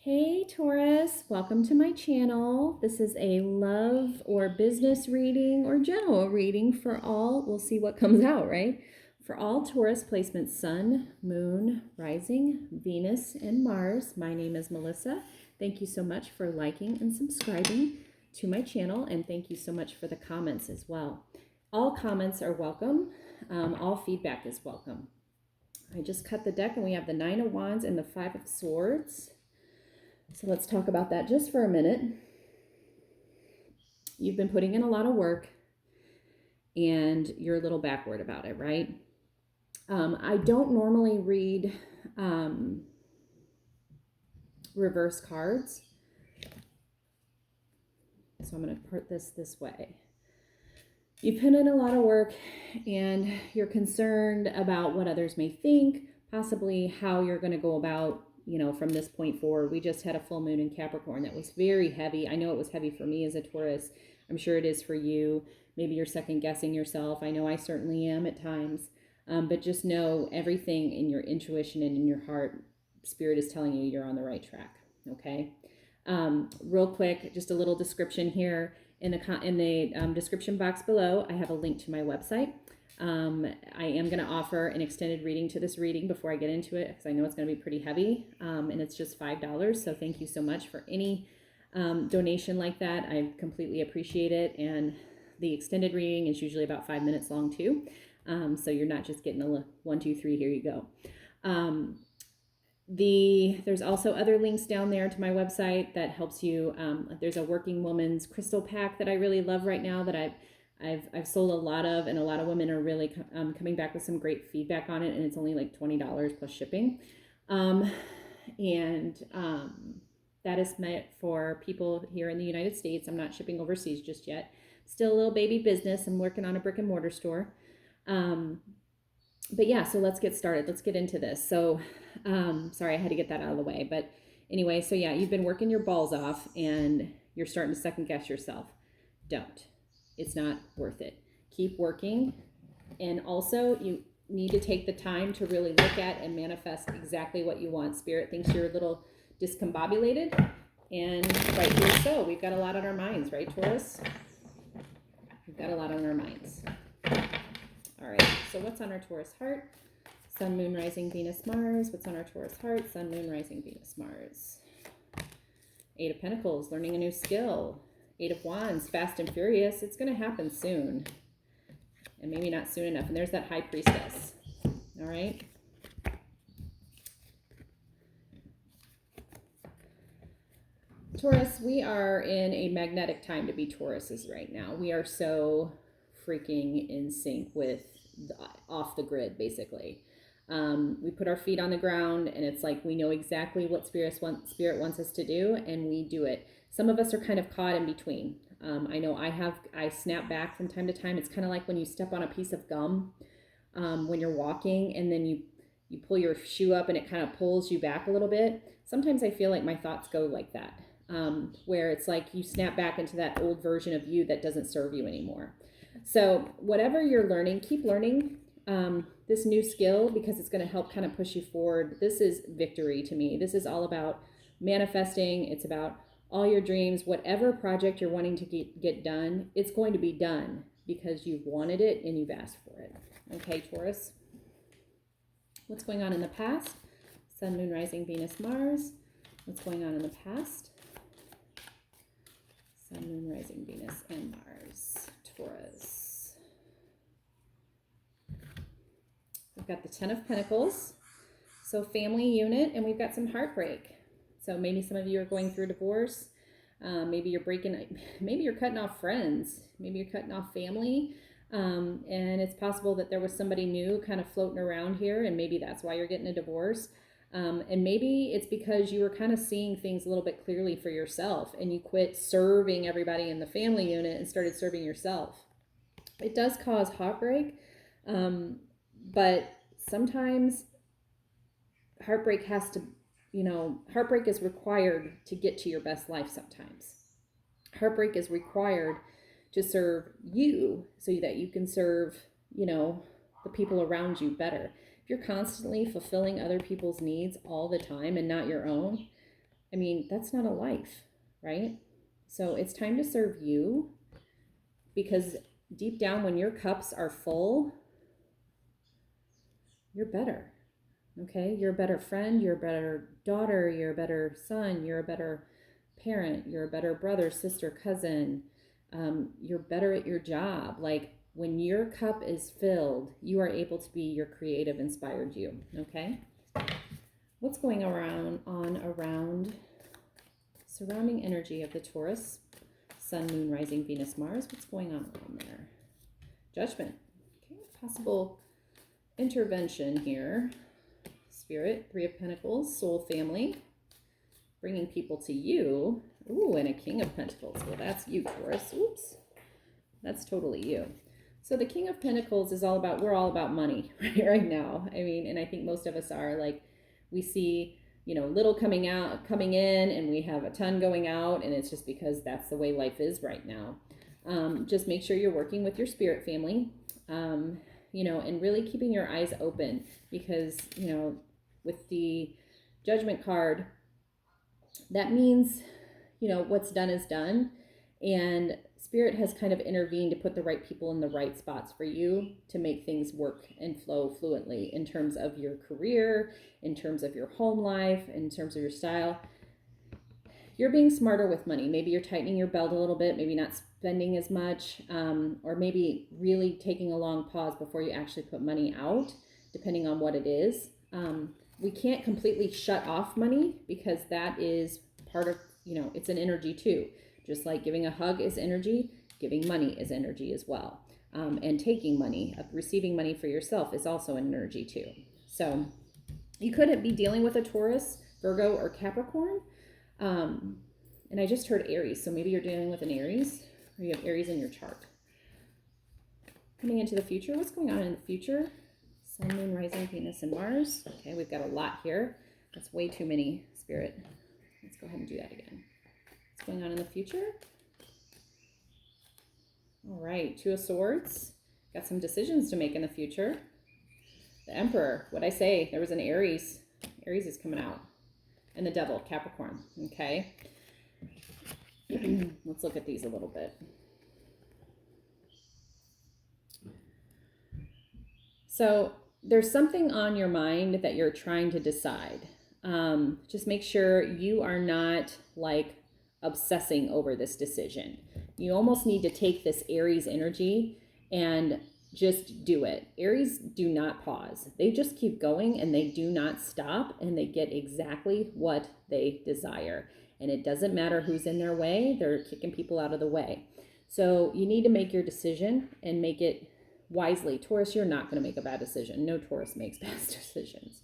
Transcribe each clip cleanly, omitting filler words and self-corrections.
Hey Taurus, welcome to my channel. This is a love or business reading or general reading for all. We'll see what comes out, right? For all Taurus placements, Sun, Moon, Rising, Venus, and Mars. My name is Melissa. Thank you so much for liking and subscribing to my channel, and thank you so much for the comments as well. All comments are welcome. All feedback is welcome. I just cut the deck and we have the Nine of Wands and the Five of Swords. So let's talk about that just for a minute. You've been putting in a lot of work and you're a little backward about it, right? I don't normally read reverse cards. So I'm going to put this way. You put in a lot of work and you're concerned about what others may think, possibly how you're going to go about from this point forward. We just had a full moon in Capricorn that was very heavy. I know it was heavy for me as a Taurus. I'm sure it is for you. Maybe you're second guessing yourself. I know I certainly am at times. But just know everything in your intuition and in your heart, Spirit is telling you you're on the right track. Okay. Real quick, just a little description here. In the description box below, I have a link to my website. I am going to offer an extended reading to this reading before I get into it because I know it's going to be pretty heavy, and it's just $5. So thank you so much for any donation like that. I completely appreciate it. And the extended reading is usually about 5 minutes long too. So you're not just getting a 1, 2, 3, here you go. There's also other links down there to my website that helps you. There's a working woman's crystal pack that I really love right now that I've sold a lot of, and a lot of women are really coming back with some great feedback on it, and it's only like $20 plus shipping. That is meant for people here in the United States. I'm not shipping overseas just yet. Still a little baby business. I'm working on a brick and mortar store. But yeah, so let's get started. Let's get into this. So, sorry, I had to get that out of the way. But anyway, so yeah, you've been working your balls off and you're starting to second guess yourself. Don't. It's not worth it. Keep working. And also, you need to take the time to really look at and manifest exactly what you want. Spirit thinks you're a little discombobulated. And rightly so. We've got a lot on our minds, right, Taurus? We've got a lot on our minds. All right, so what's on our Taurus heart? Sun, Moon, Rising, Venus, Mars. What's on our Taurus heart? Sun, Moon, Rising, Venus, Mars. Eight of Pentacles, learning a new skill. Eight of Wands, fast and furious. It's going to happen soon. And maybe not soon enough. And there's that High Priestess. All right. Taurus, we are in a magnetic time to be Tauruses right now. We are so freaking in sync with off the grid, basically. We put our feet on the ground and it's like we know exactly what Spirit wants us to do, and we do it. Some of us are kind of caught in between. I know I snap back from time to time. It's kind of like when you step on a piece of gum when you're walking, and then you pull your shoe up and it kind of pulls you back a little bit. Sometimes I feel like my thoughts go like that, where it's like you snap back into that old version of you that doesn't serve you anymore. So whatever you're learning, keep learning this new skill, because it's going to help kind of push you forward. This is victory to me. This is all about manifesting. It's about all your dreams. Whatever project you're wanting to get done, it's going to be done because you've wanted it and you've asked for it. Okay, Taurus. What's going on in the past? Sun, Moon, Rising, Venus, Mars. What's going on in the past? Sun, Moon, Rising, Venus, and Mars. Taurus. We've got the Ten of Pentacles. So family unit, and we've got some heartbreak. So maybe some of you are going through a divorce. Maybe you're cutting off friends. Maybe you're cutting off family. And it's possible that there was somebody new kind of floating around here, and maybe that's why you're getting a divorce. And maybe it's because you were kind of seeing things a little bit clearly for yourself, and you quit serving everybody in the family unit and started serving yourself. It does cause heartbreak, but sometimes heartbreak has to, heartbreak is required to get to your best life sometimes. Heartbreak is required to serve you so that you can serve, the people around you better. If you're constantly fulfilling other people's needs all the time and not your own, I mean, that's not a life, right? So it's time to serve you, because deep down, when your cups are full, you're better. Okay? You're a better friend, you're a better daughter, you're a better son, you're a better parent, you're a better brother, sister, cousin. You're better at your job. Like, when your cup is filled, you are able to be your creative, inspired you. Okay? What's going around surrounding energy of the Taurus Sun, Moon, Rising, Venus, Mars? What's going on around there? Judgment. Okay, possible intervention here. Spirit, Three of Pentacles, soul family, bringing people to you. Ooh, and a King of Pentacles. Well, that's you, Taurus. Oops. That's totally you. So the King of Pentacles is all about, we're all about money right now. I mean, and I think most of us are. Like, we see, little coming in, and we have a ton going out, and it's just because that's the way life is right now. Just make sure you're working with your spirit family, and really keeping your eyes open, because, with the Judgment card, that means, what's done is done, and Spirit has kind of intervened to put the right people in the right spots for you to make things work and flow fluently in terms of your career, in terms of your home life, in terms of your style. You're being smarter with money. Maybe you're tightening your belt a little bit, maybe not spending as much, or maybe really taking a long pause before you actually put money out, depending on what it is. We can't completely shut off money, because that is part of, it's an energy too. Just like giving a hug is energy, giving money is energy as well. And taking money, receiving money for yourself is also an energy too. So you could be dealing with a Taurus, Virgo, or Capricorn. And I just heard Aries, so maybe you're dealing with an Aries, or you have Aries in your chart. Coming into the future, what's going on in the future? Sun, Moon, Rising, Venus, and Mars. Okay, we've got a lot here. That's way too many, Spirit. Let's go ahead and do that again. What's going on in the future? All right, Two of Swords. Got some decisions to make in the future. The Emperor. What'd I say? There was an Aries. Aries is coming out. And the Devil, Capricorn. Okay. Let's look at these a little bit. So there's something on your mind that you're trying to decide. Just make sure you are not like obsessing over this decision. You almost need to take this Aries energy and just do it. Aries do not pause. They just keep going, and they do not stop, and they get exactly what they desire. And it doesn't matter who's in their way. They're kicking people out of the way. So you need to make your decision and make it wisely. Taurus, you're not going to make a bad decision. No Taurus makes bad decisions.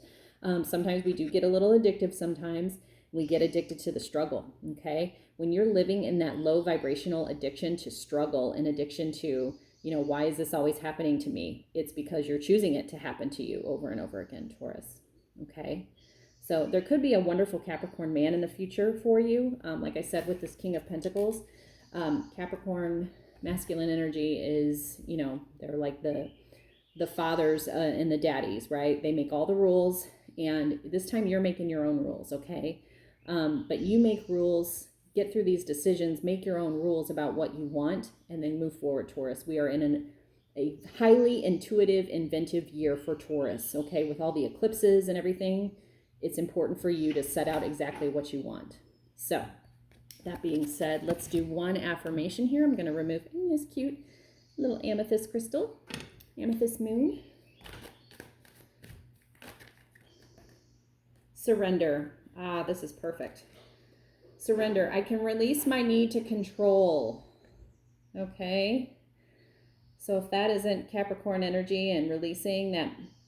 Sometimes we do get a little addictive. Sometimes we get addicted to the struggle. Okay. When you're living in that low vibrational addiction to struggle and addiction to, why is this always happening to me? It's because you're choosing it to happen to you over and over again, Taurus. Okay. So there could be a wonderful Capricorn man in the future for you. Like I said, with this King of Pentacles, Capricorn masculine energy is, they're like the fathers and the daddies, right? They make all the rules, and this time you're making your own rules, okay? But you make rules, get through these decisions, make your own rules about what you want, and then move forward, Taurus. We are in a highly intuitive, inventive year for Taurus, okay? With all the eclipses and everything, it's important for you to set out exactly what you want. So that being said, let's do one affirmation here. I'm going to remove this cute little amethyst crystal, amethyst moon. Surrender. Ah, this is perfect. Surrender. I can release my need to control. Okay. So if that isn't Capricorn energy and releasing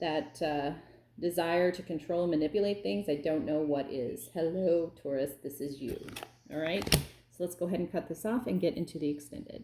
that desire to control and manipulate things, I don't know what is. Hello, Taurus. This is you. All right. So let's go ahead and cut this off and get into the extended.